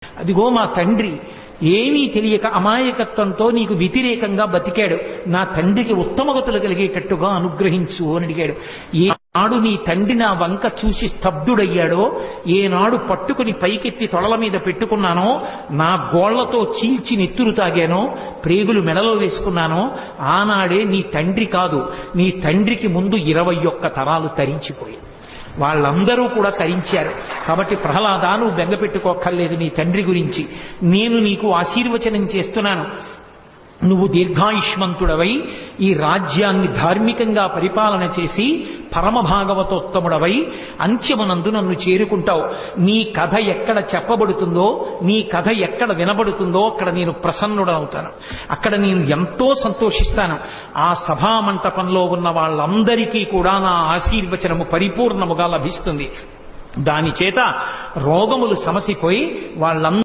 అదిగో మా తండ్రి ఏమీ తెలియక అమాయకత్వంతో నీకు వ్యతిరేకంగా బతికాడు, నా తండ్రికి ఉత్తమగతులు కలిగేటట్టుగా అనుగ్రహించు అని అడిగాడు. ఏనాడు నీ తండ్రి నా వంక చూసి స్తబ్దుడయ్యాడో, ఏనాడు పట్టుకుని పైకెత్తి తొడల మీద పెట్టుకున్నానో, నా గోళ్లతో చీల్చి నెత్తురు తాగానో, ప్రేగులు మెడలో వేసుకున్నానో, ఆనాడే నీ తండ్రి కాదు, నీ తండ్రికి ముందు 21 తరాలు తరించిపోయి వాళ్ళందరూ కూడా తరించారు. కాబట్టి ప్రహ్లాద, నువ్వు బెంగపెట్టుకోక్కర్లేదు నీ తండ్రి గురించి. నేను నీకు ఆశీర్వచనం చేస్తున్నాను. నువ్వు దీర్ఘాయుష్మంతుడవై ఈ రాజ్యాన్ని ధార్మికంగా పరిపాలన చేసి పరమభాగవతోత్తముడవై అంత్యమునందు నన్ను చేరుకుంటావు. నీ కథ ఎక్కడ చెప్పబడుతుందో, నీ కథ ఎక్కడ వినబడుతుందో అక్కడ నేను ప్రసన్నుడవుతాను, అక్కడ నేను ఎంతో సంతోషిస్తాను. ఆ సభామంటపంలో ఉన్న వాళ్ళందరికీ కూడా నా ఆశీర్వచనము పరిపూర్ణముగా లభిస్తుంది. దాని చేత రోగములు సమసిపోయి వాళ్ళందరూ